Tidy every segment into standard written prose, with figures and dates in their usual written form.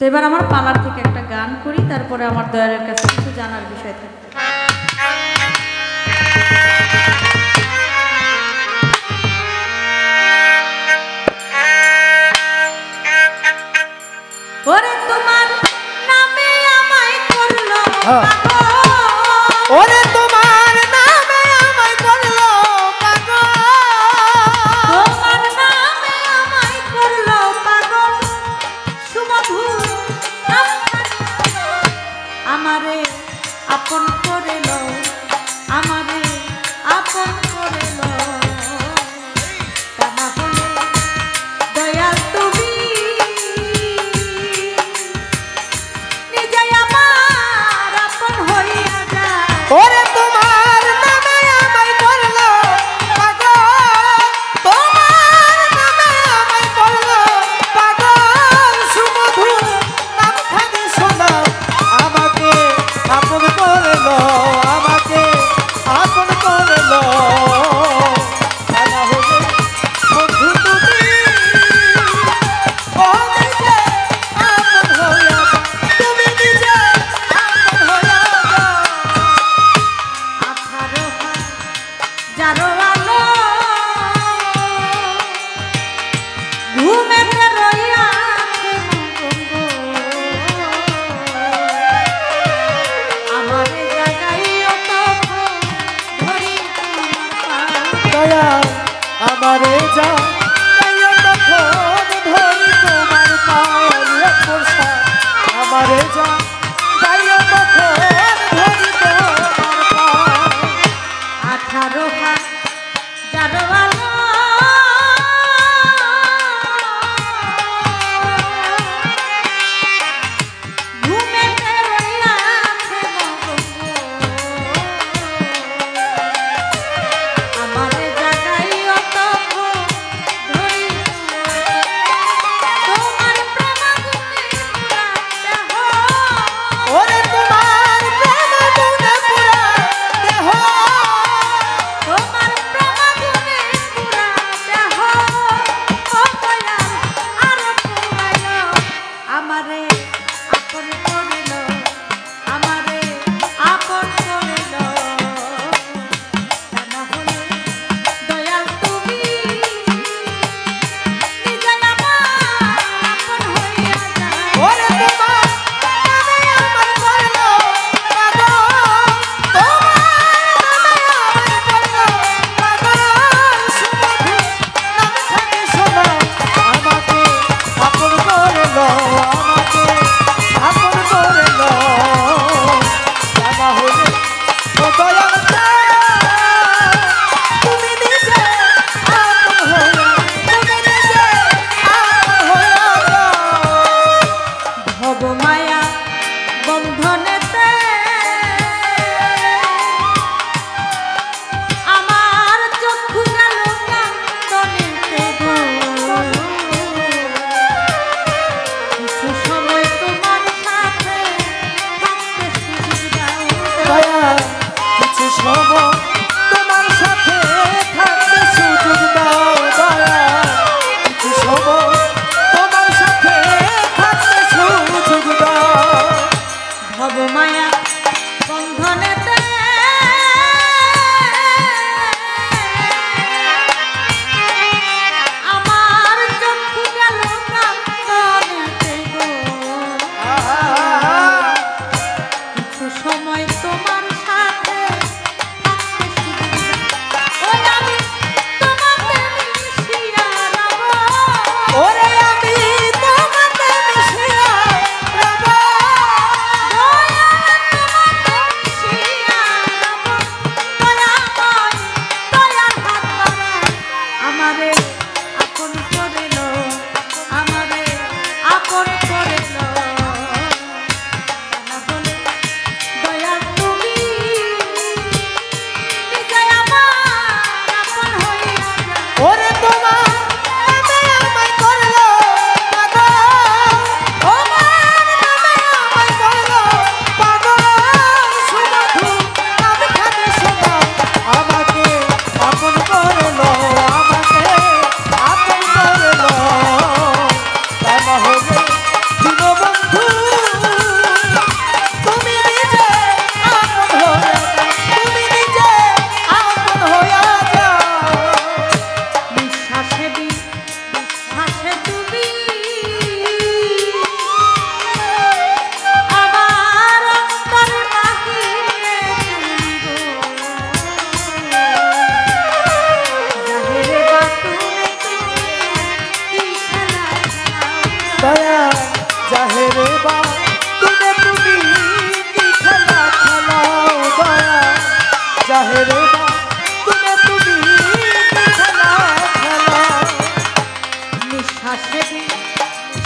তো এবার আমার পালার থেকে একটা গান করি, তারপরে আমার দয়ালের কাছে কিছু জানার বিষয় থাকবে। ওরে তোমার নামে আমায় করলো পাগল, ওরে তোমার নামে আমায় করলো পাগল, তোমার নামে আমায় করলো পাগল, সুমধুর আমারে আপন করে লো, আমারে আপন করে লো, তা না হলে দয়াল তুমি নিজে আমার আপন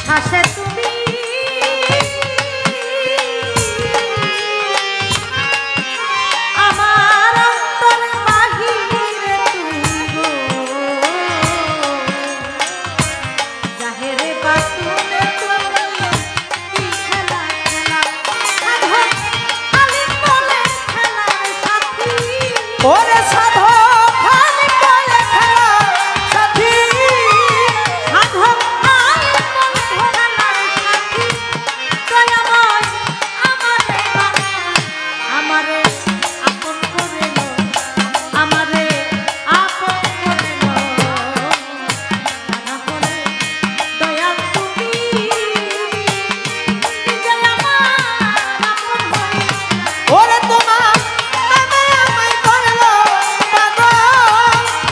শ্বাসে তুমি আমার অন্তর বাহিরে তুমি গো জাহেরে বাতুলে তুমি কি খেলা খেলা সাধক আলিম বলে খেলার সাথী ওরে সাধু খালি বলে খেলা সাথী সাধক আলিম বলে খেলার সাথী দয়াময় আমারে আপন করে লো আমারে আপন করে লো না হলে দয়াল তুমি নিজে আমার আপন হয়ে ওরে তোমার নামে আমায় করলো পাগল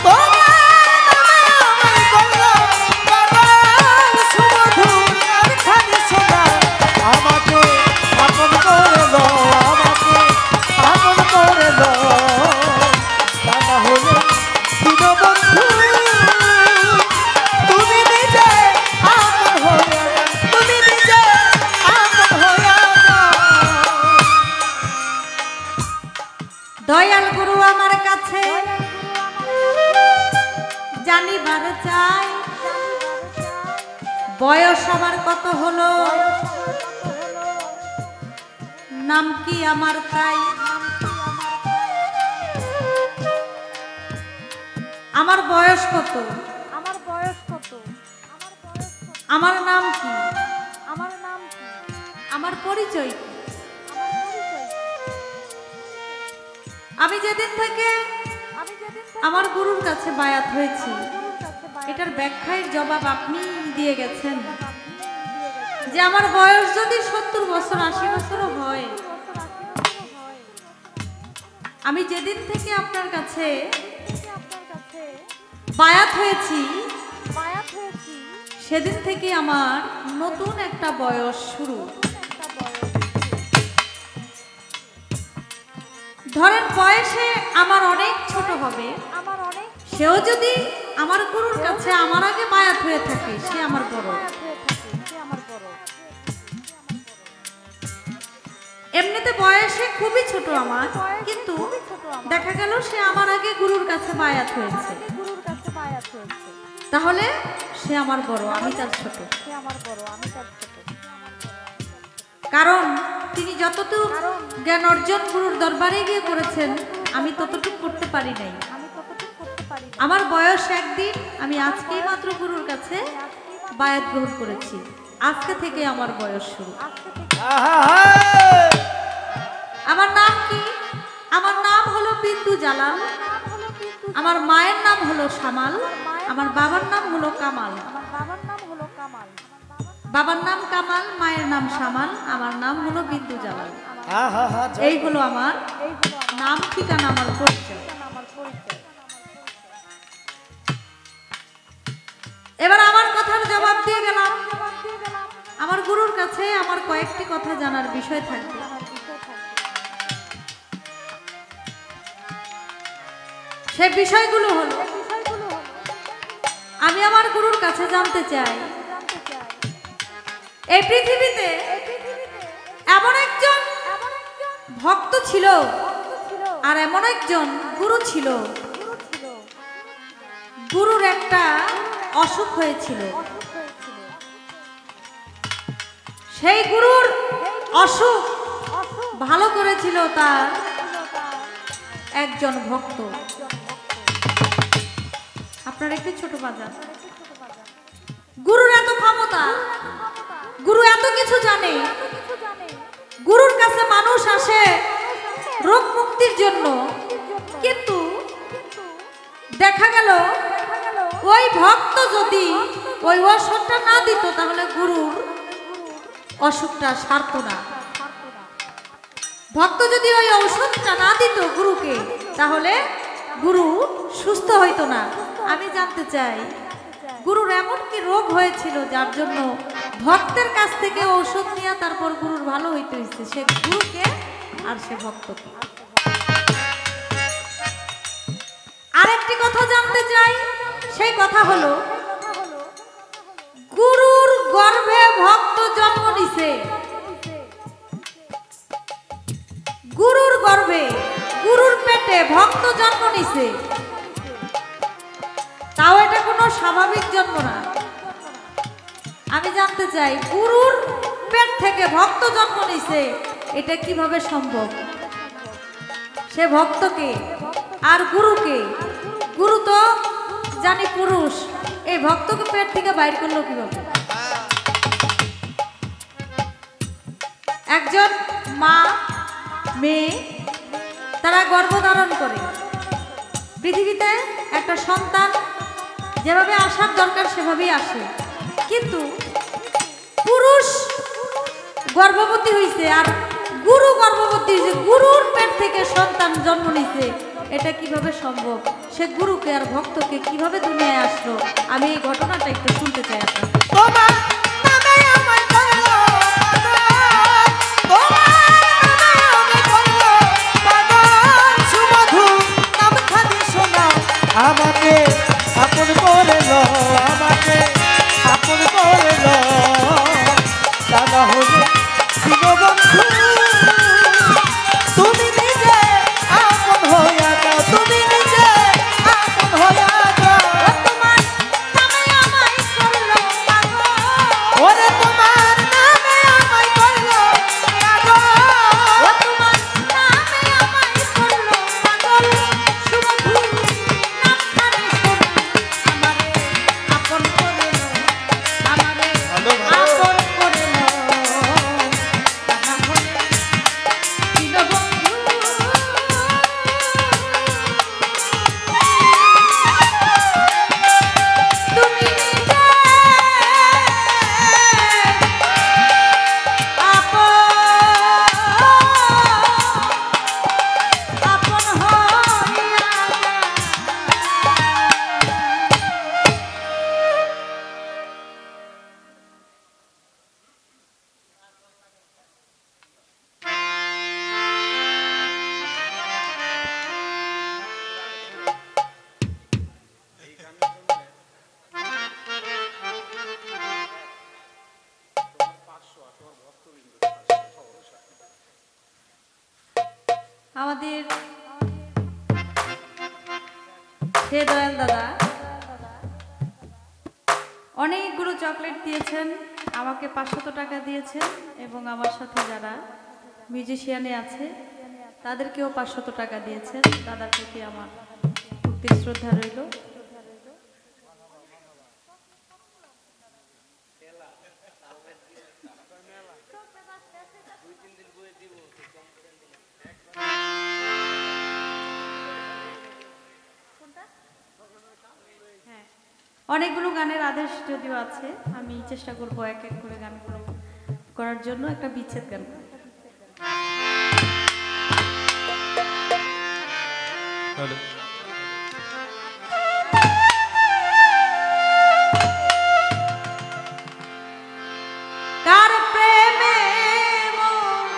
তোমার নামে আমায় করলো পাগল সুমধুর আর খালি সোনা আমাকে আপন করে লো আমাকে আপন করে লো তা না হলে দীনবন্ধু তুমি নিজে আপন হয়ে তুমি নিজে আপন হয়ে যাও দয়াল গুরু আমার কাছে জানিবার চাই বয়স আমার কত হলো নাম কি আমার তাই আমার বয়স কত আমার বয়স কত আমার নাম কি আমার নাম কি আমার পরিচয় কি আমার পরিচয় আমি যেদিন থেকে আমি যেদিন আমার গুরুর কাছে বায়াত হয়েছি গুরুর কাছে বায়াত এটার ব্যাখ্যার জবাব আপনি দিয়ে গেছেন দিয়ে গেছি যে আমার বয়স যদি 70 বছর 80 বছরও হয় বছর 80 বছর হয় আমি যেদিন থেকে আপনার কাছে থেকে আপনার কাছে বায়াত হয়েছি বায়াত হয়েছি সেদিন থেকে আমার নতুন একটা বয়স শুরু একটা বয়স ধরেন বয়সে আমার অনেক ছোট হবে আমার অনেক সেও যদি আমার গুরুর কাছে আমার আগে বায়াত হয়ে থাকে সে আমার বড় বায়াত হয়ে থাকে সে আমার বড় এমনিতে বয়সে খুবই ছোট আমার কিন্তু খুবই ছোট আমার দেখা গেল সে আমার আগে গুরুর কাছে বায়াত হয়েছে আগে গুরুর কাছে বায়াত হয়েছে তাহলে সে আমার বড় আমি তার ছোট সে আমার বড় আমি তার ছোট কারণ তিনি যতটুকু জ্ঞান অর্জন গুরুর দরবারে গিয়ে করেছেন আমি ততটুকু করতে পারি নাই আমি কতটুকু করতে পারি না। আমার বয়স একদিন আমি আজকেই মাত্র গুরুর কাছে বায়াত গ্রহণ করেছি আজকে থেকে আমার বয়স শুরু আজকে থেকে আমার নাম কি আমার নাম হলো বিন্দু জালাল নাম হলো কিন্তু আমার মায়ের নাম হলো শামাল আমার বাবার নাম হলো কামাল আমার বাবার নাম হলো কামাল বাবার নাম কামাল মায়ের নাম শামাল আমার নাম হলো বিন্দু জালাল এই হলো আমার এই হলো আমার নাম ঠিকানা আমার পরিচয় আমার পরিচয় এবার আমার কথার জবাব দিয়ে গেলাম জবাব দিয়ে গেলাম আমার গুরুর কাছে আমার কয়েকটি কথা জানার বিষয় থাকবে আমার বিষয় থাকবে সে বিষয়গুলো হলো বিষয়গুলো হলো আমি আমার গুরুর কাছে জানতে চাই জানতে চাই এই পৃথিবীতে এই পৃথিবীতে এমন একজন এমন একজন ভক্ত ছিল ভক্ত ছিল আর এমন একজন গুরু ছিল গুরু ছিল গুরুর একটা অসুখ হয়েছিল অসুখ হয়েছিল সেই গুরুর অসুখ অসুখ ভালো করেছিল তার ছিল তার একজন ভক্ত একজন ভক্ত আপনার একটু ছোট বাজার একটু ছোট বাজার গুরুর এত ক্ষমতা ক্ষমতা গুরু এত কিছু জানে কিছু জানে গুরুর কাছে মানুষ আসে রোগ মুক্তির জন্য কিন্তু কিন্তু দেখা গেল দেখা গেল ওই ভক্ত যদি ওই ওষুধটা না দিত তাহলে গুরুর অসুখটা সারত না পারতো না ভক্ত যদি ওই ঔষধটা না দিত গুরুকে তাহলে গুরু সুস্থ হইতো না আমি জানতে চাই গুরুর এমন কি রোগ হয়েছিল যার জন্য ভক্তের কাছ থেকে ঔষধ নিয়ে তারপর গুরুর ভালো হইতে হয়েছে সে গুরুকে আর সে ভক্তকে আরেকটি কথা জানতে চাই সেই কথা হলো কথা হলো গুরু ভক্ত জন্ম নিছে গুরুর গর্ভে, গুরুর পেটে ভক্ত জন্ম নিছে, তাও এটা কোনো স্বাভাবিক জন্ম না। আমি জানতে চাই গুরুর পেট থেকে ভক্ত জন্ম নিছে, এটা কিভাবে সম্ভব? সে ভক্তকে আর গুরুকে, গুরু তো জানি পুরুষ, এই ভক্তকে পেট থেকে বাইর করলো কিভাবে? একজন মা মেয়ে তারা গর্ভধারণ করে, পৃথিবীতে একটা সন্তান যেভাবে আসার দরকার সেভাবেই আসে, কিন্তু পুরুষ গর্ভবতী হয়েছে আর গুরু গর্ভবতী হয়েছে, গুরুর পেট থেকে সন্তান জন্ম নিছে, এটা কিভাবে সম্ভব? সে গুরুকে আর ভক্তকে কিভাবে দুনিয়ায় আসলো? আমি এই ঘটনাটা একটু শুনতে চাই আপনার। তোমার নামে আমায় করলো পাগল, তোমার নামে আমায় করলো পাগল, সুমধু নামখানি শোনা আমাকে আপন করে লো, আমাকে আপন করে লো, দাদা হলে দীনবন্ধু তুমি নিজে আপন হইয়া যাও, তুমি নিজে আপন হইয়া যাও। তোমার নামে আমায় করলো পাগল, ওরে তোমার নামে আমায় করলো পাগল, ও তোমার নামে আমায় করলো পাগল, সুমধু নামখানি শোনা আমারে আপন করে লো, আমারে আপন করে লো, দাদা হলে দীনবন্ধু। তুমি নিজে আপন হইয়া আমাদের হে দয়াল দাদা অনেকগুলো চকলেট দিয়েছেন, আমাকে 500 টাকা দিয়েছেন, এবং আমার সাথে যারা মিউজিশিয়ানে আছে তাদেরকেও 500 টাকা দিয়েছেন। দাদার প্রতি আমার ভক্তি শ্রদ্ধা রইল। অনেকগুলো গানের আদেশ যদিও আছে, আমি চেষ্টা করব এক এক করে গানগুলো করার জন্য। একটা বিচ্ছেদ গান করব। কার প্রেমে মন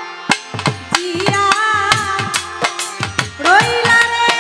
জিয়া রইলা রে,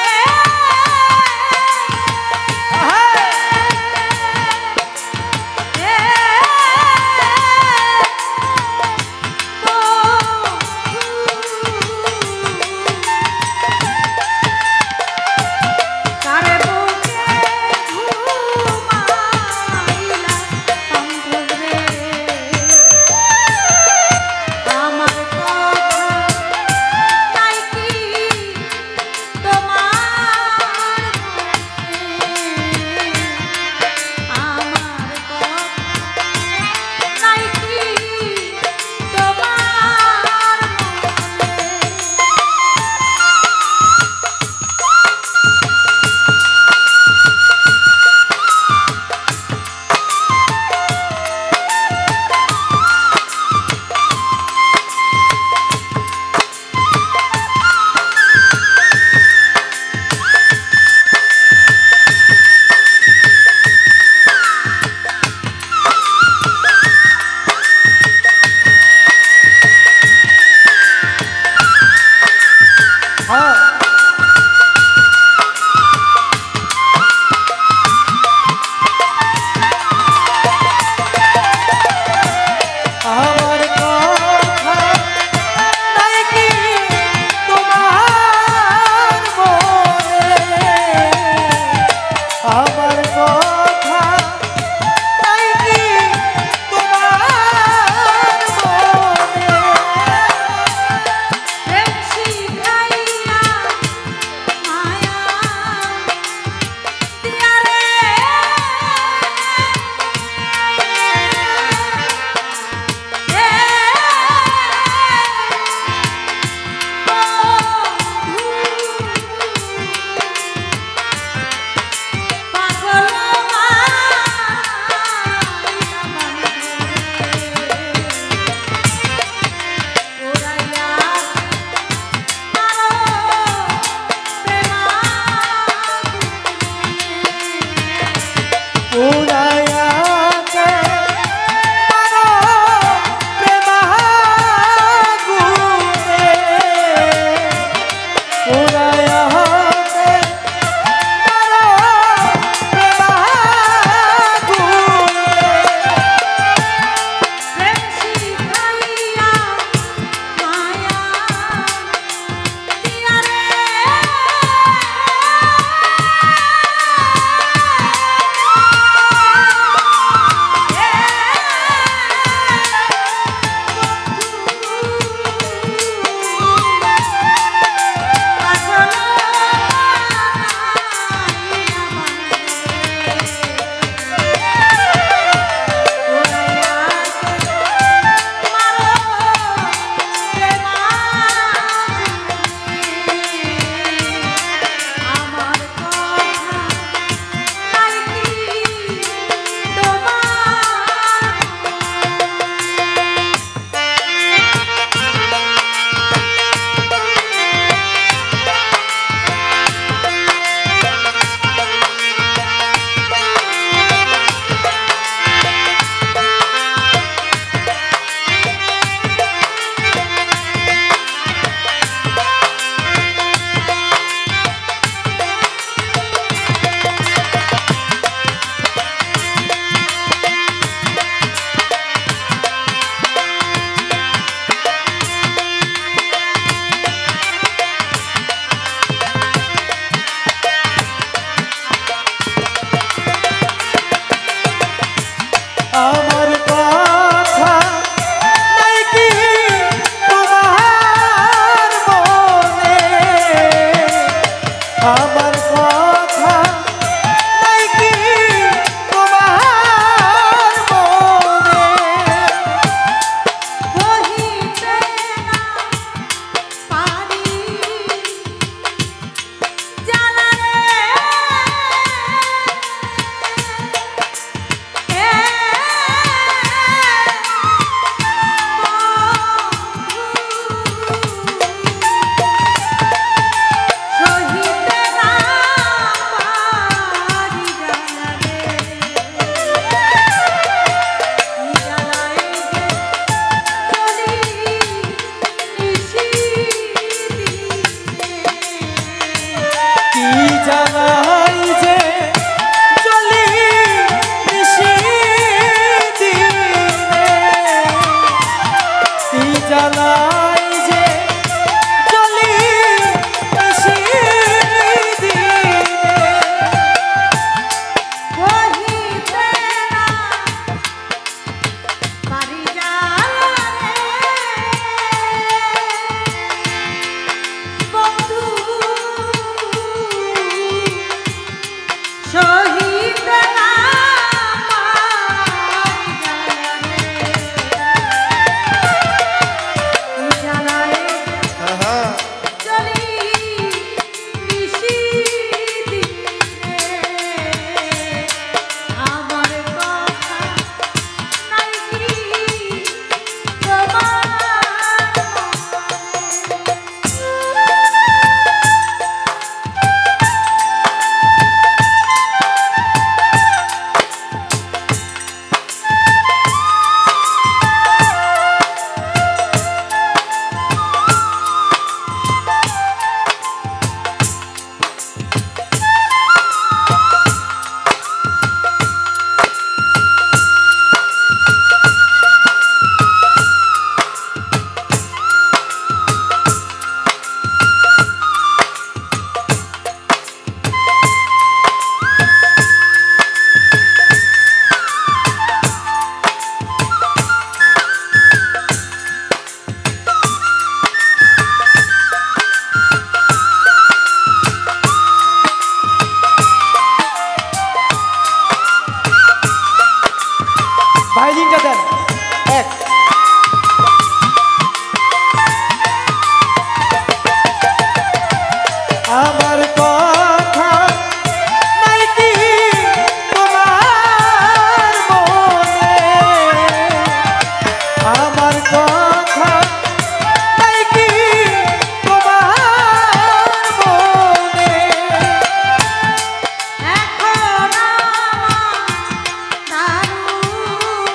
তিনটা দেন। এক আমার কথা নাই কি তোমার মনে, আমার কথা নাই কি তোমার মনে, এখন আমার দারুণ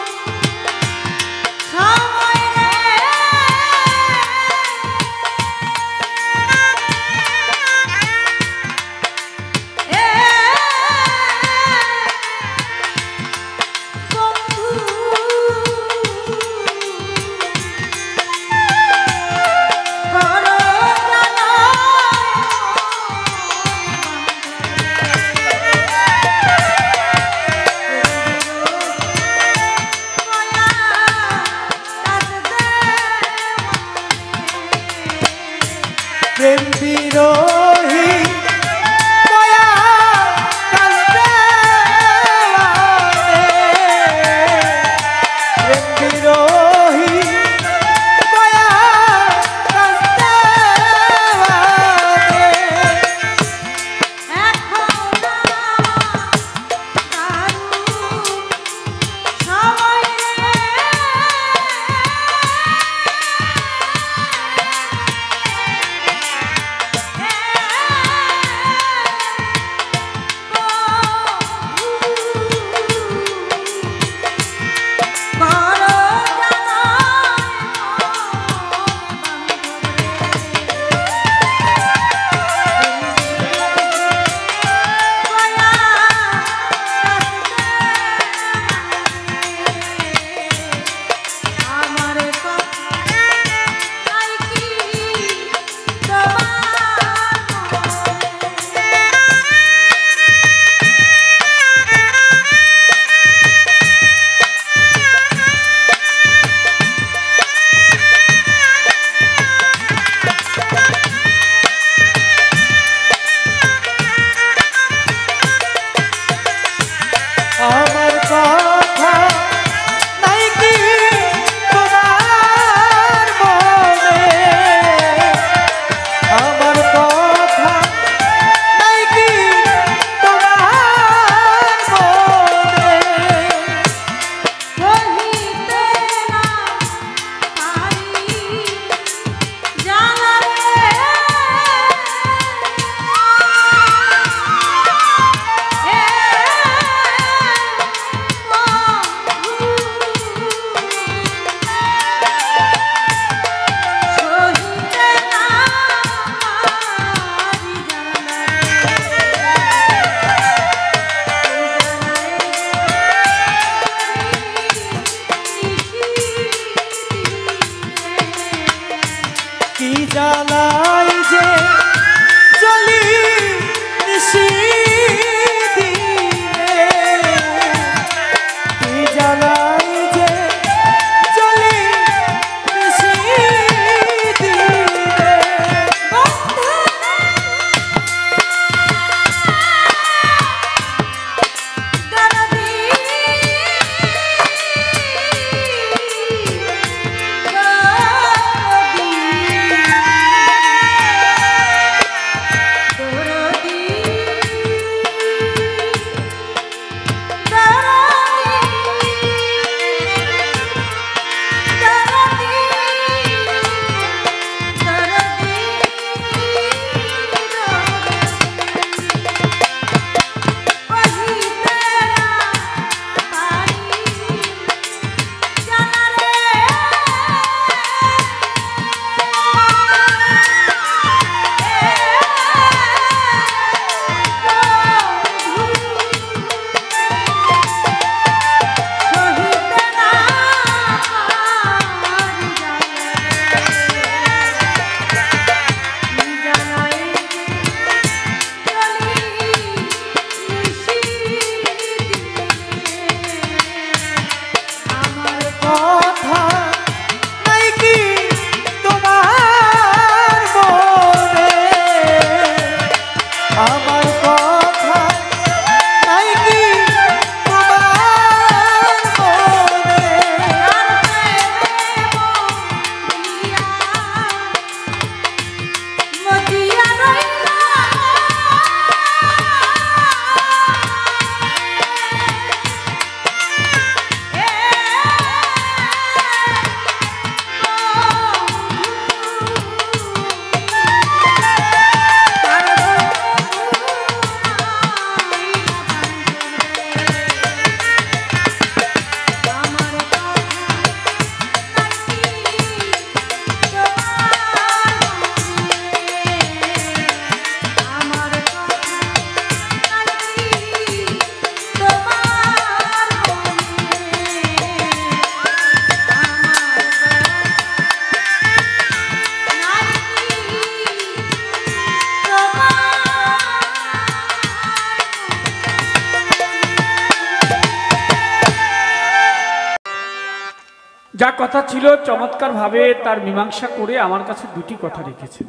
যা কথা ছিল চমৎকারভাবে তার মীমাংসা করে আমার কাছে দুটি কথা রেখেছেন।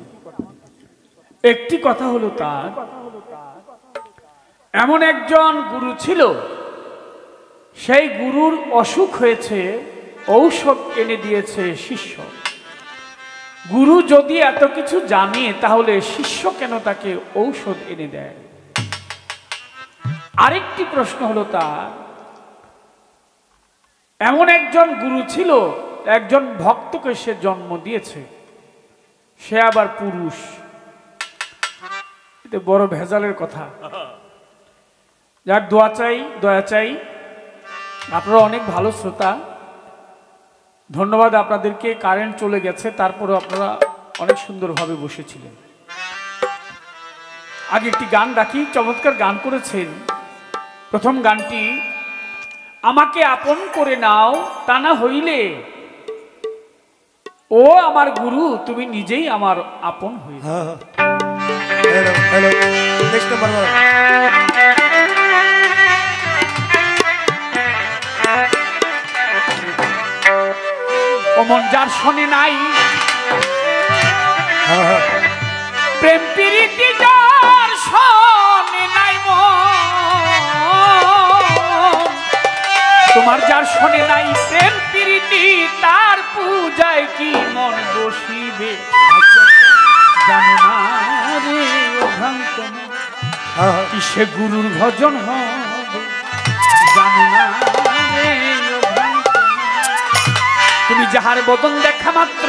একটি কথা হলো তার এমন একজন গুরু ছিল, সেই গুরুর অসুখ হয়েছে, ঔষধ এনে দিয়েছে শিষ্য। গুরু যদি এত কিছু জানে তাহলে শিষ্য কেন তাকে ঔষধ এনে দেয়? আরেকটি প্রশ্ন হলো তার এমন একজন গুরু ছিল, একজন ভক্তকে সে জন্ম দিয়েছে, সে আবার পুরুষ। এটা বড় ভেজালের কথা। যার দোয়া চাই, দয়া চাই। আপনারা অনেক ভালো শ্রোতা, ধন্যবাদ আপনাদেরকে। কারেন্ট চলে গেছে, তারপরে আপনারা অনেক সুন্দরভাবে বসেছিলেন। আগে একটি গান রাখি, চমৎকার গান করেছেন। প্রথম গানটি, আমাকে আপন করে নাও, তা না হইলে ও আমার গুরু তুমি নিজেই আমার আপন হয়ে যাও। হ্যালো হ্যালো, নেক্সট নাম্বার বলো। অমন যার শোনে নাই প্রেম প্রীতি, যার শোনে নাই তোমার, যার শোনে নাই প্রেম প্রীতি, তার পূজায় কি মন বসিবে? জানো না রে ও ভ্রান্ত মন, কিসে গুরুর ভজন হবে? জানো না রে ও ভ্রান্ত মন, তুমি যাহার বদন দেখা মাত্র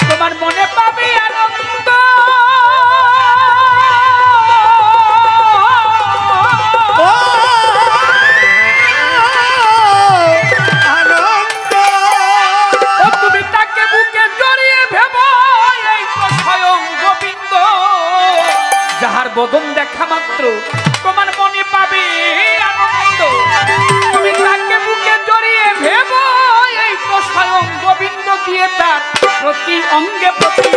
তোমার মনে পাবে আনন্দ। তুমি তাকে বুকে জড়িয়ে ভেব এই তো স্বয়ং গোবিন্দ, যাহার বদন দেখা মাত্র তোমার মনে পাবে আনন্দ। তুমি তাকে বুকে জড়িয়ে ভেব এই তো স্বয়ং গোবিন্দ, দিয়ে তার প্রতি অঙ্গে প্রতি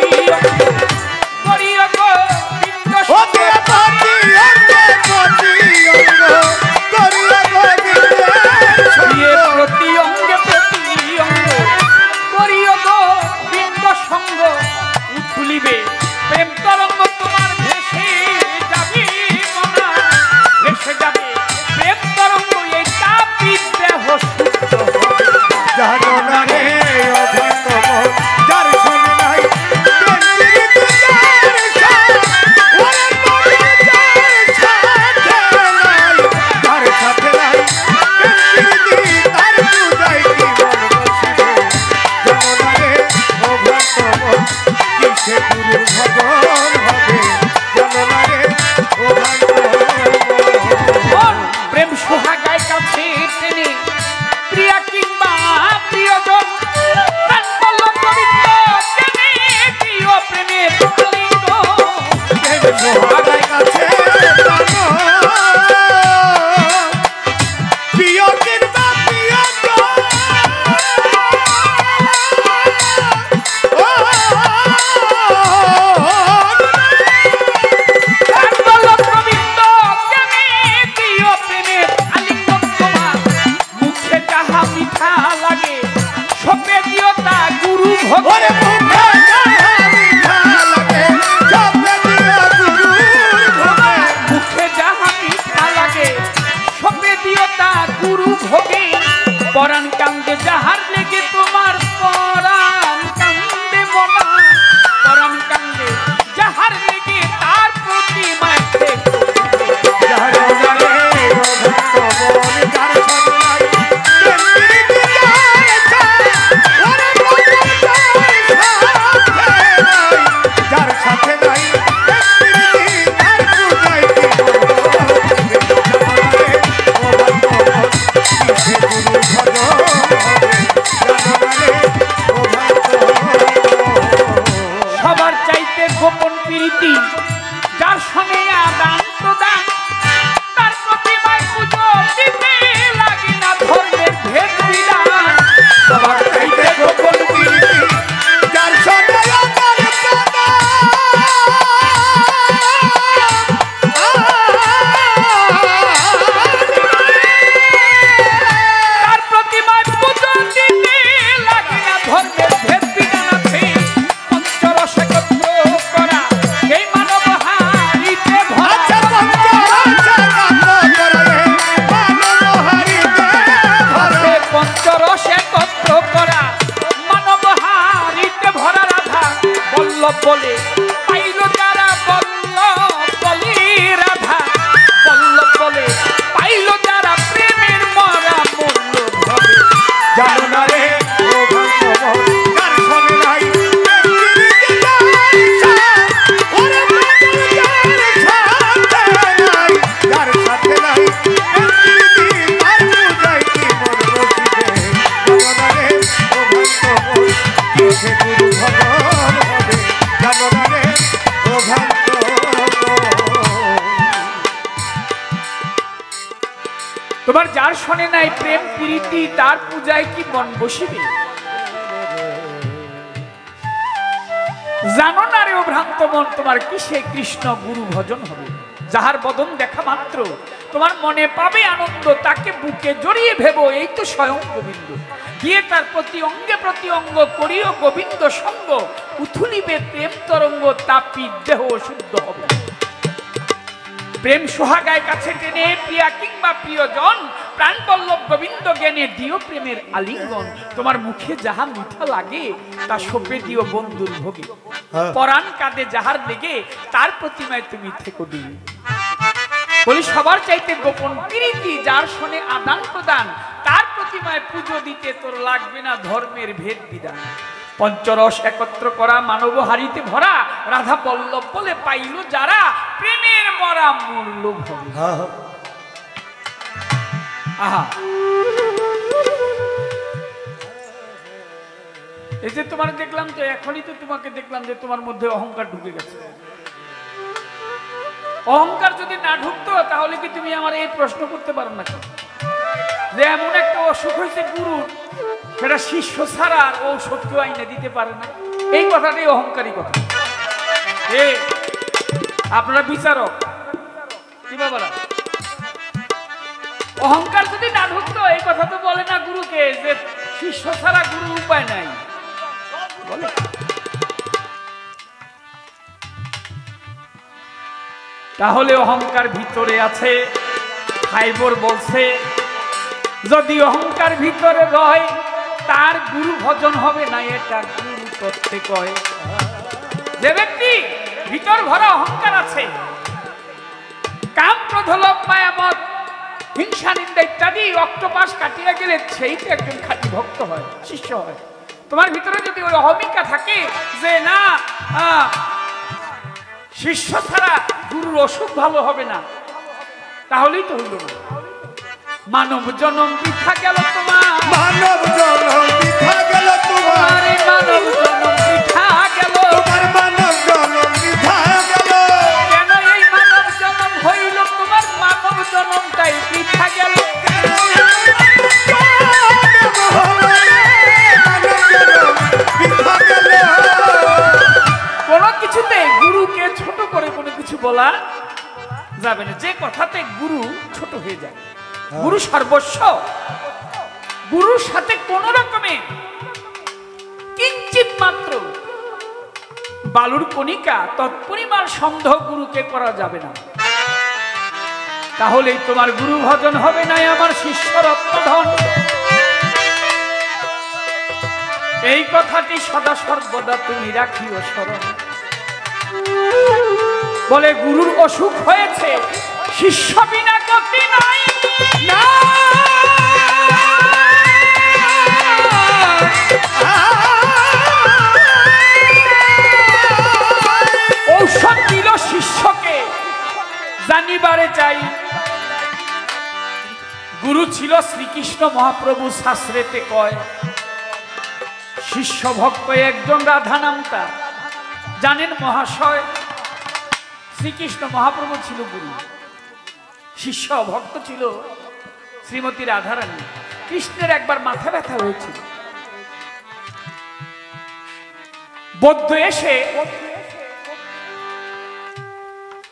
করিয়া গোবিন্দ, দিয়ে প্রতি অঙ্গে প্রতি অঙ্গ করিয়া গোবিন্দ সঙ্গ, উথুলিবে প্রেম তরঙ্গ তোমার ভেসে যাবে মনা, ভেসে যাবে প্রেম তরঙ্গ, এই তাপিত দেহ সুস্থ হবে। জানো না রে ও ভক্ত মন, যার শোনে নাই প্রেম প্রীতি, যার সাথে নাই প্রেম প্রীতি, তার পূজায় কি মন বসিবে? জানো না রে ও ভক্ত মন, কিসে গুরুর ভজন হবে? জানো না রে ও ভক্ত মন, প্রেম সোহাগায় কাছে টেনে প্রিয়া কিংবা প্রিয়জন, প্রাণ বলল গোবিন্দ টেনে প্রিয় প্রেমের আলিঙ্গ। প্রেম সোহাগায় কাছে জানো, প্রিয় কিংবা প্রিয়জন, প্রাণ বলল গোবিন্দ টেনে প্রিয় প্রেমের আলিঙ্গ। তোমার মুখে যাহা মিঠা লাগে সপে দিও তা গুরু ভোগ। ওরে মুখে যাহা মিঠা লাগে সপে দিও গুরুর ভোগে। মুখে যাহা মিঠা লাগে সপে দিও তা গুরু ভোগে। পরাণ কান্দে যাহার লেগে তোমার, পরাণ কান্দে মনা, পরাণ কান্দে যাহার লেগে তার প্রতি মাইতে। জানো না রে ও ভক্ত মন, যার সাথে নাই প্রেম প্রীতি, যার সাথে, ওরে মন যার বল্লভ বলে পাইল যারা বল্লভ বলে রাধা বল্লভ বলে পাইল যারা প্রেমের মরা মূল্য ভাবে জানো না রে ও ভক্তমন যার সনে নাই যার সাথে নাই তার পূজায় কি মন বসিবে জানো না রে ও ভক্তমন কিসে গুরু ভজন হবে জানো না রে ও ভক্তমন তোমার যার শোনে নাই প্রেম প্রীতি তার পূজায় কি মন বসিবে জানো না রে ও ভ্রান্ত মন তোমার কিসে কৃষ্ণ গুরু ভজন হবে যাহার বদন দেখা মাত্র তোমার মনে পাবে আনন্দ তাকে বুকে জড়িয়ে ভেবো এই তো স্বয়ং গোবিন্দ দিয়ে তার প্রতি অঙ্গ করিও গোবিন্দ সঙ্গ উথুলিবে প্রেম তরঙ্গ তাপি দেহ শুদ্ধ হবে প্রেম সোহাগায় কাছে টেনে প্রিয়া কিংবা প্রিয়জন প্রাণ বল্লভ গোবিন্দ জ্ঞানে দিও প্রেমের আলিঙ্গন তোমার মুখে যাহা মিঠা লাগে তা সোপে দিও বন্ধুর ভোগে পরাণ কাঁদে যাহার লেগে তার প্রতিমায় তুমি থেকো দিও বলি সবার চাইতে গোপন প্রীতি যার শোনে আদান প্রদান তার প্রতিমায় পুজো দিতে তোর লাগবে না ধর্মের ভেদ বিধান পঞ্চরস একত্র করা মানব হারিতে ভরা রাধা বল্লভ বলে পাইল যারা প্রেমের মরা মূল্য ভবে আহা এই যে তোমার দেখলাম তো এখনই তো তোমাকে দেখলাম যে তোমার মধ্যে অহংকার ঢুকে গেছে অহংকার যদি না ঢুকতো তাহলে কি তুমি আমার এই প্রশ্ন করতে পারো না যে এমন একটা অসুখ হয়েছে গুরুর সেটা শিষ্য ছাড়া আর ঔষধ কেউ আইনে দিতে পারে না এই কথাটাই অহংকারী কথা আপনারা বিচারক কি বাবারা অহংকার যদি না ঢুকতো এই কথা তো বলে না গুরুকে যে শিষ্য ছাড়া গুরুর উপায় নাই বলে তাহলে অহংকার ভিতরে আছে ফাইবর বলছে যদি অহংকার ভিতরে রয় তার গুরু ভজন হবে না এটা গুরু তত্ত্বে কয় যে ব্যক্তি ভিতর ভরা অহংকার আছে কাম ক্রোধ লোভ মায়া মদ হিংসা নিন্দা ইত্যাদি অক্টোপাস কাটিয়ে গেলে সেইটা একজন খাঁটি ভক্ত হয় শিষ্য হয় তোমার ভিতরে যদি ওই অহমিকা থাকে যে না শিষ্য ছাড়া গুরুর অসুখ ভালো হবে না তাহলেই তো হইল না মানব জনম বৃথা গেল তোমার মানব জনম বৃথা গেল তোমার মানব জনম বৃথা গেল তোমার মানব জনম বৃথা গেল কেন এই মানব জনম হইল তোমার মানব জনমটাই বৃথা গেল কোনো কিছুতে গুরুকে ছোট করে কোনো কিছু বলা যাবে না যে কথাতে গুরু ছোট হয়ে যায় গুরু সর্বস্ব গুরুর সাথে কোন রকমে কিঞ্চিত মাত্র বালুর কণিকা তৎপরিমাণ সন্দেহ গুরুকে করা যাবে না তাহলেই তোমার গুরু ভজন হবে না আমার শিষ্য রত্নধন এই কথাটি সদা সর্বদা তুমি রাখিও স্মরণ বলে গুরুর অসুখ হয়েছে শিষ্য বিনা গতি নাই না ঔষধ দিল শিষ্যকে জানিবারে চাই গুরু ছিল শ্রীকৃষ্ণ মহাপ্রভু শাস্ত্রেতে কয় শিষ্য ভক্ত একজন রাধা নাম তার জানেন মহাশয় শ্রীকৃষ্ণ মহাপ্রভু ছিল গুরু শিষ্য ভক্ত ছিল শ্রীমতী রাধারানী কৃষ্ণের একবার মাথা ব্যথা হয়েছিল বৌদ্ধ এসে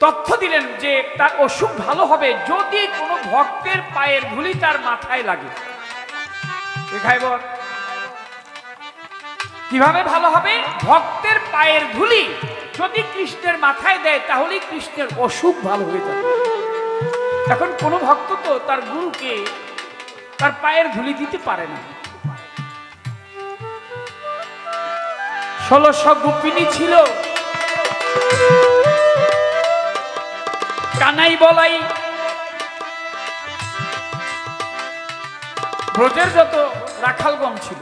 তথ্য দিলেন যে তার অসুখ ভালো হবে যদি কোনো ভক্তের পায়ের ধুলি তার মাথায় লাগে কিভাবে ভালো হবে ভক্তের পায়ের ধুলি যদি কৃষ্ণের মাথায় দেয় তাহলেই কৃষ্ণের অসুখ ভালো হয়ে যাবে এখন কোন ভক্ত তো তার গুরুকে তার পায়ের ধুলি দিতে পারে না 1600 গোপিনী ছিল কানাই বলাই ব্রজের যত রাখালগণ ছিল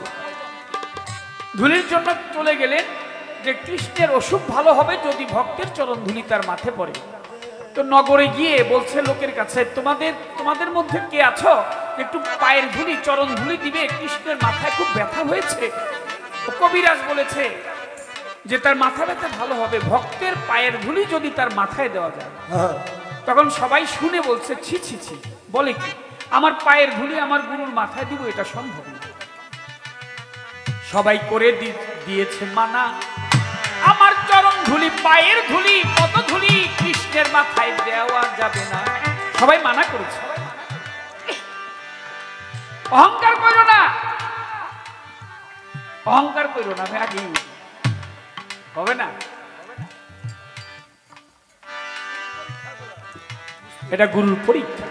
ধুলির জন্য চলে গেলেন যে কৃষ্ণের অসুখ ভালো হবে যদি ভক্তের চরণ ধুলি তার মাথে পড়ে। তো নগরে গিয়ে বলছে লোকের কাছে, তোমাদের মধ্যে কে আছো একটু পায়ের ধুলি চরণ ধুলি দিবে, কৃষ্ণের মাথায় খুব ব্যথা হয়েছে। কবিরাজ বলেছে যে তার মাথা ব্যথা ভালো হবে ভক্তের পায়ের ধুলি যদি তার মাথায় দেওয়া যায়। তখন সবাই শুনে বলছে ছি ছি ছি, বলে কি আমার পায়ের ধুলি আমার গুরুর মাথায় দিব, এটা সম্ভব না। সবাই করে দিয়েছে মানা, আমার চরণ ধুলি পায়ের ধুলি পদ ধুলি কৃষ্ণের মাথায় দেওয়া যাবে না। সবাই মানা করেছে। অহংকার করো না, অহংকার করো না, আমি আগেই হবে না। এটা গুরুর পরীক্ষা।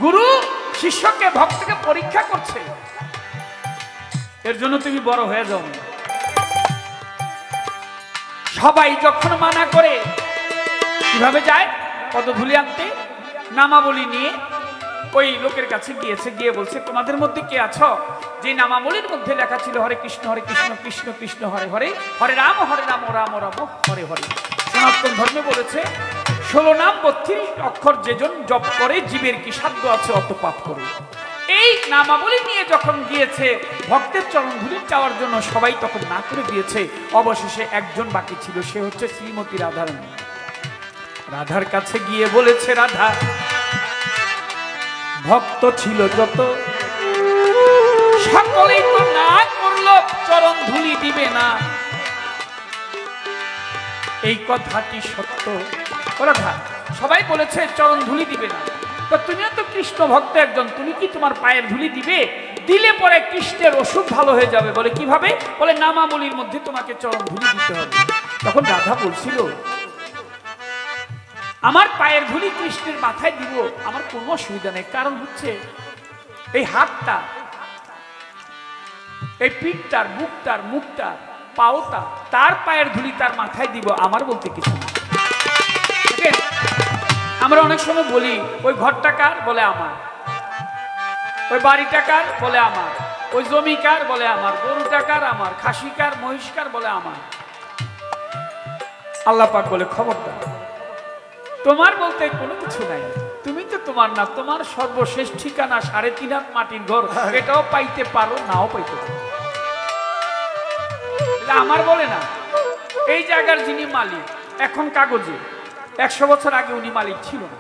গুরু শিষ্যকে ভক্তকে পরীক্ষা করছে, এর জন্য তুমি বড় হয়ে যাও। সবাই যখন মানা করে কিভাবে যায় পদধূলি আনতে, নামাবলী নিয়ে ওই লোকের কাছে গিয়েছে, গিয়ে বলছে তোমাদের মধ্যে কে আছো যে নামাবলীর মধ্যে লেখা ছিল হরে কৃষ্ণ কৃষ্ণ কৃষ্ণ হরে হরে, হরে রাম রাম রাম হরে হরে। সনাতন ধর্মে বলেছে 16 নাম 32 অক্ষর যেজন জপ করে জীবের কি সাধ্য আছে অত পাপ করে। এই নামাবলী নিয়ে যখন গিয়েছে ভক্তের চরণ ধুলি চাওয়ার জন্য সবাই তখন না করে দিয়েছে। অবশেষে একজন বাকি ছিল, সে হচ্ছে শ্রীমতী রাধারানী। রাধার কাছে গিয়ে বলেছে, রাধা ভক্ত ছিল যত সকলেই তো না করলো চরণ ধুলি দিবে না, এই কথাটি সত্য। রাধা সবাই বলেছে চরণ ধুলি দিবে না, তো তুমিও তো কৃষ্ণ ভক্ত একজন, তুমি কি তোমার পায়ের ধুলি দিবে? দিলে পরে কৃষ্ণের অসুখ ভালো হয়ে যাবে। বলে কিভাবে? বলে নামাবলীর মধ্যে তোমাকে চরণ ধুলি দিতে হবে। তখন রাধা বলছিল আমার পায়ের ধুলি কৃষ্ণের মাথায় দিব, আমার কোনো অসুবিধা নেই। কারণ হচ্ছে এই হাতটা, এই পিঠটার, বুকটার, মুখটার, পাওটা, তার পায়ের ধুলি তার মাথায় দিব, আমার বলতে কিছু না। আমরা অনেক সময় বলি ওই ঘরটা কার? বলে আমার। ওই বাড়িটা কার? বলে আমার। ওই জমি কার? বলে আমার। গরুটা কার? আমার। খাসি কার? মহিষ কার? বলে আমার। আল্লাহ পাক বলে খবরদার, তোমার বলতে কোনো কিছু নাই, তুমি তো তোমার না, তোমার সর্বশেষ ঠিকানা 3.5 হাত মাটির ঘর, এটাও পাইতে পারো নাও পাইতে পারো। আমার বলে না, এই জায়গার যিনি মালিক এখন কাগজে, 100 বছর আগে উনি মালিক ছিল না,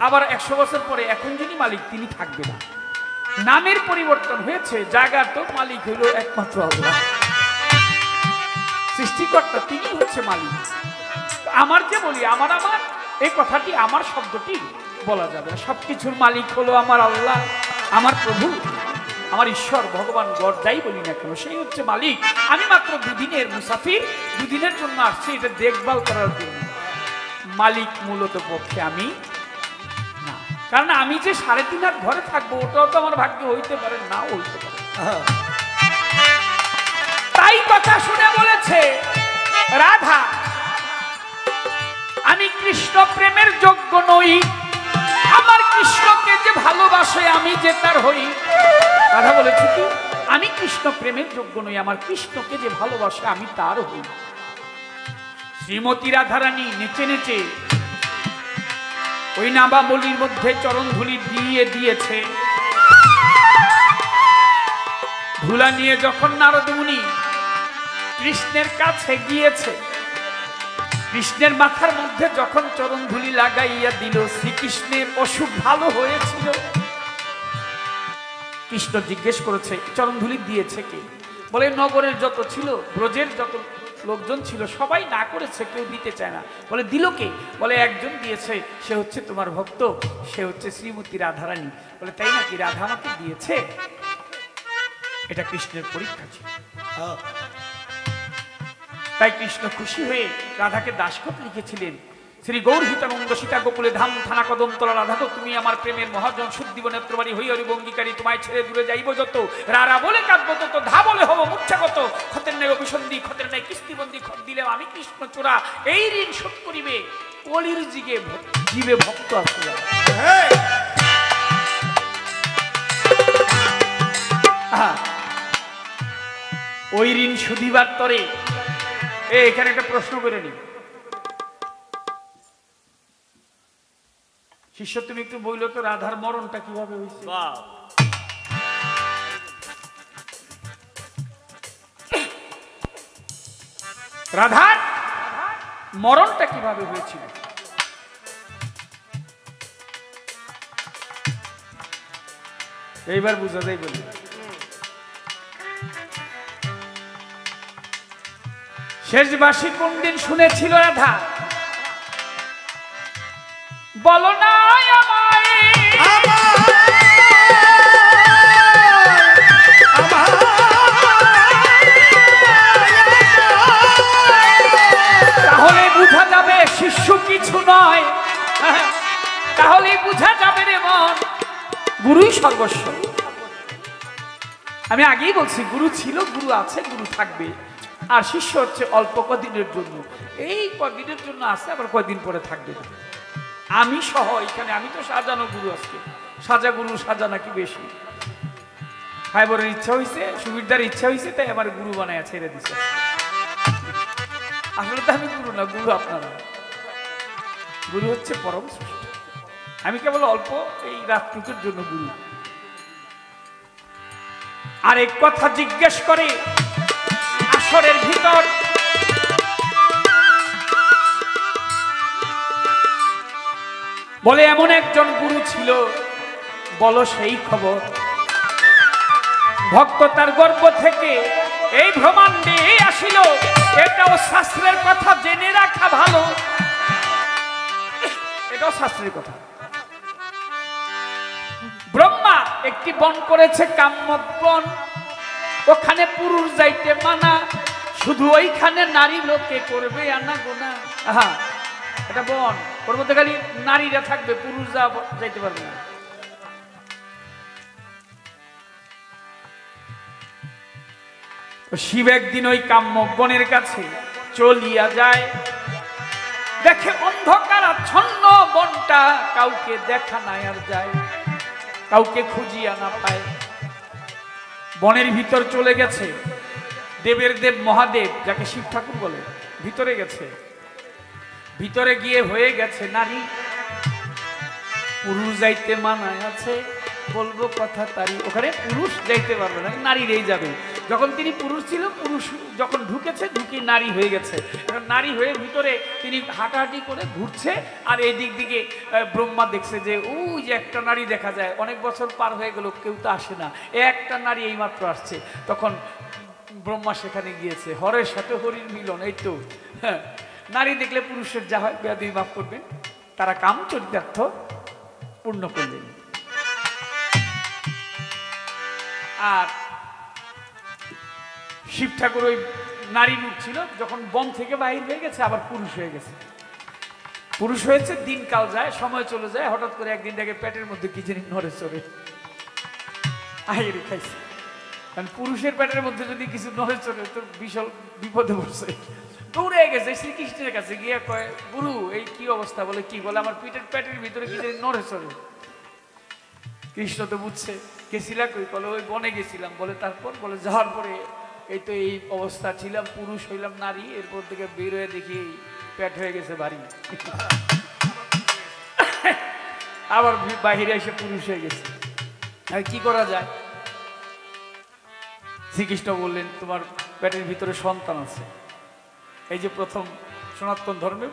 আবার 100 বছর পরে এখন যিনি মালিক তিনি থাকবে না। নামের পরিবর্তন হয়েছে, জায়গার তো মালিক হইল একমাত্র আল্লাহ, সৃষ্টিকর্তা তিনি হচ্ছে মালিক। আমার যে বলি আমার আমার এই কথাটি, আমার শব্দটি বলা যাবে না। সবকিছুর মালিক হলো আমার আল্লাহ, আমার প্রভু, আমার ঈশ্বর, ভগবান, গড যাই বলি না কেন, সেই হচ্ছে মালিক। আমি মাত্র 2 দিনের মুসাফির, 2 দিনের জন্য আসছি এটা দেখভাল করার জন্য। মালিক মূলত পক্ষে আমি না, কারণ আমি যে 3.5 হাত ঘরে থাকবো ওটাও তো আমার ভাগ্যে হইতে পারে, নাও হইতে পারে। তাই কথা শুনে বলেছে রাধা আমি কৃষ্ণ প্রেমের যোগ্য নই, আমার কৃষ্ণকে যে ভালোবাসে আমি যে তার হই। রাধা বলেছে কি আমি কৃষ্ণ প্রেমের যোগ্য নই, আমার কৃষ্ণকে যে ভালোবাসে আমি তার হই। শ্রীমতী রাধারানী নেচে নেচে ওই নামাবলীর মধ্যে চরণ ধুলি দিয়ে দিয়েছে। ধুলা নিয়ে যখন নারদ মুনি কৃষ্ণের কাছে গিয়েছে, কৃষ্ণের মাথার মধ্যে যখন চরণ ধুলি লাগাইয়া দিল, শ্রীকৃষ্ণের অসুখ ভালো হয়েছিল। কৃষ্ণ জিজ্ঞেস করেছে চরণ ধুলি দিয়েছে কে? বলে নগরের যত ছিল, ব্রজের যত লোকজন ছিল সবাই না করেছে, কেউ দিতে চায় না। বলে দিল কে? বলে একজন দিয়েছে, সে হচ্ছে তোমার ভক্ত, সে হচ্ছে শ্রীমতী রাধারানী। বলে তাই নাকি? রাধা আমাকে দিয়েছে? এটা কৃষ্ণের পরীক্ষা ছিল। তাই কৃষ্ণ খুশি হয়ে রাধাকে দাসখত লিখেছিলেন শ্রী গৌরহিতানন্দ সীতা গোকুলে ধাম থানা কদমতলা রাধাগো তুমি আমার প্রেমের মহাজন শুদ্ধিব নেত্রবাণী হই হরি অঙ্গীকারী তোমায় ছেড়ে দূরে যাইব যত রারা বলে কাঁদবো তত ধা বলে হব মূর্ছাগত ক্ষতের ন্যায় অভিসন্ধি ক্ষতের ন্যায় কিস্তিবন্দি খত দিলে আমি কৃষ্ণ চোরা এই ঋণ শোধ করিবে কলির জীবে ভক্ত আসলে ওই ঋণ শুধিবার তরে এখানে একটা প্রশ্ন করে নি শিষ্য তুমি একটু বইলো তো রাধার মরণটা কিভাবে হয়েছে রাধার মরণটা কিভাবে হয়েছিল এইবার বুঝা যায় বলি শেষ বাসি কোন দিন শুনেছিল রাধা বলো না তাহলে বুঝা যাবে শিষ্য কিছু নয় তাহলে বুঝা যাবে রে মন গুরুই সর্বস্ব আমি আগেই বলছি গুরু ছিল গুরু আছে গুরু থাকবে আর শিষ্য হচ্ছে অল্প কদিনের জন্য এই কদিনের জন্য আছে আবার কয়দিন পরে থাকবে আমি সহ এখানে আমি তো সাজানো গুরু আজকে সাজা গুরু সাজা নাকি বেশি ফাইবরের ইচ্ছা হয়েছে সুবিধার ইচ্ছা হয়েছে তাই আমার গুরু বানায় ছেড়ে দিছে আসলে তো আমি গুরু না গুরু আপনারা গুরু হচ্ছে পরম সৃষ্টি আমি কেবল অল্প এই রাতটুকুর জন্য গুরু আর এক কথা জিজ্ঞেস করে আসরের ভিতর বলে এমন একজন গুরু ছিল বলো সেই খবর ভক্ত তার গর্ভ থেকে এই ব্রহ্মাণ্ডে আসিল এটাও শাস্ত্রের কথা জেনে রাখা ভালো এটাও শাস্ত্রের কথা ব্রহ্মা একটি বন করেছে কাম্যক বন ওখানে পুরুষ যাইতে মানা শুধু ওইখানে নারী লোকে করবে আনা গোনা এটা বন ওর মধ্যে খালি নারীরা থাকবে পুরুষ যাইতে পারবে না শিব একদিন ওই কাম্যক বনের কাছে চলিয়া যায় দেখে অন্ধকারাচ্ছন্ন বনটা কাউকে দেখা নাই আর যায় কাউকে খুঁজিয়া না পায় বনের ভিতর চলে গেছে দেবের দেব মহাদেব যাকে শিব ঠাকুর বলে ভিতরে গেছে ভিতরে গিয়ে হয়ে গেছে নারী পুরুষ যাইতে মানায় আছে বলবো কথা তারি ওখানে পুরুষ যাইতে পারবে না নারীরাই যাবে যখন তিনি পুরুষ ছিল পুরুষ যখন ঢুকেছে ঢুকে নারী হয়ে গেছে এখন নারী হয়ে ভিতরে তিনি হাঁটাহাঁটি করে ঘুরছে আর এই দিক দিকে ব্রহ্মা দেখছে যে ওই যে একটা নারী দেখা যায় অনেক বছর পার হয়ে গেল কেউ তো আসে না একটা নারী এইমাত্র আসছে তখন ব্রহ্মা সেখানে গিয়েছে হরের সাথে হরির মিলন এই তো হ্যাঁ নারী দেখলে পুরুষের যা হয় বেয়াদবি মাফ করবেন তারা কাম চরিতার্থ পূর্ণ করলেন আর শিব ঠাকুর ওই নারী রূপ ছিল যখন বন থেকে বাহির হয়ে গেছে আবার পুরুষ হয়ে গেছে পুরুষ হয়েছে দিনকাল যায় সময় চলে যায় হঠাৎ করে একদিন দেখে পেটের মধ্যে কি জানি নড়ে চড়ে আইরে খাইছে কারণ পুরুষের পেটের মধ্যে যদি কিছু নড়ে চড়ে তো বিশাল বিপদে পড়ছে দৌড়ে গেছে শ্রীকৃষ্ণের কাছে গিয়ে কয় গুরু এই কি অবস্থা বলে কি বলে আমার পেটের ভিতরে কি জানি নড়ে চড়ে কৃষ্ণ তো বুঝছে গেছিলা কই বলে ওই বনে গেছিলাম বলে তারপর বলে যাওয়ার পরে এই তো এই অবস্থা ছিলাম পুরুষ হইলাম নারী এরপর থেকে বের হয়ে দেখি পেট হয়ে গেছে বাড়ি আবার বাহিরে এসে পুরুষ হয়ে গেছে আর কি করা যায় শ্রীকৃষ্ণ বললেন তোমার পেটের ভিতরে সন্তান আছে এই যে প্রথম সনাতন ধর্মে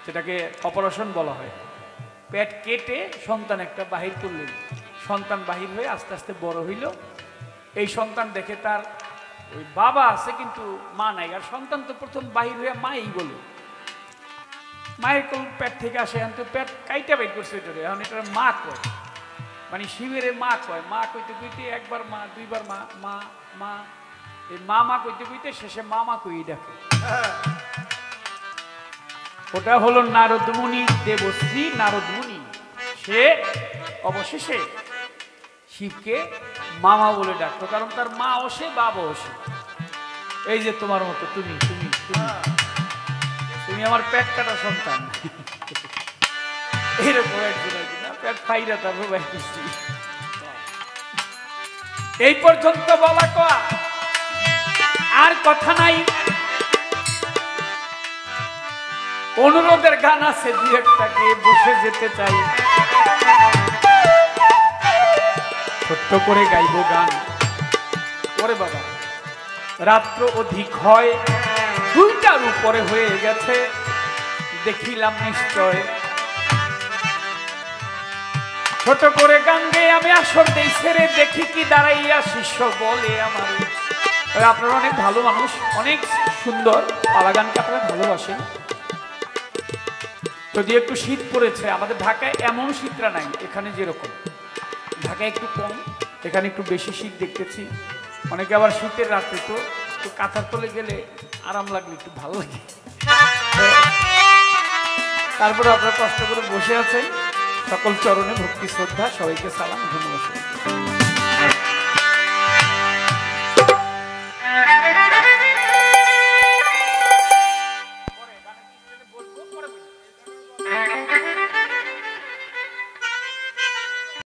যেটাকে অপারেশন বলা হয় পেট কেটে সন্তান একটা বাহির করলেন সন্তান বাহির হয়ে আস্তে আস্তে বড় হইল এই সন্তান দেখে তার ওই বাবা আছে কিন্তু মা নাই আর সন্তান তো প্রথম বাহির হয়ে মাই বলে মায়ের কোন পেট থেকে আসে এখন তো পেট কাইটা বাইর করছে এটারে এখন এটা মা কয় মানে শিবের মা কয় মা কইতে কইতে একবার মা দুইবার মা মা মা এই মা মা কইতে কইতে শেষে মামা কই ডাকে ওটা হলো নারদমুনি, দেবশ্রী নারদমুনি। সে অবশেষে শিবকে মামা বলে ডাকতো, কারণ তার মা অসে বাবা অসে। এই যে তোমার মতো তুমি তুমি তুমি তুমি আমার পেট কাটা সন্তান, এরকম একজন আর কি না, পেট ফাইরা তারপর বাইর করছি। এই পর্যন্ত বলা কয়া, আর কথা নাই। অনুরোধের গান আছে দু একটা, কে বসে যেতে চাই, ছোট্ট করে গাইব গান। ওরে বাবা, রাত্র অধিক হয়, 2টার উপরে হয়ে গেছে, দেখিলাম নিশ্চয়। ছোট করে গান গেয়ে আমি আসর দেই ছেড়ে, দেখি কি দাঁড়াইয়া শিষ্য বলে আমার। আপনারা অনেক ভালো মানুষ, অনেক সুন্দর পালা গানকে আপনারা ভালোবাসেন। যদি একটু শীত পড়েছে, আমাদের ঢাকায় এমন শীতটা নাই, এখানে যেরকম ঢাকায় একটু কম, এখানে একটু বেশি শীত দেখতেছি। অনেকে আবার শীতের রাতে তো একটু কাঁথার তলে গেলে আরাম লাগলে একটু ভালো লাগে। তারপরে আপনারা কষ্ট করে বসে আছেন, সকল চরণে ভক্তি শ্রদ্ধা, সবাইকে সালাম, ধন্যবাদ।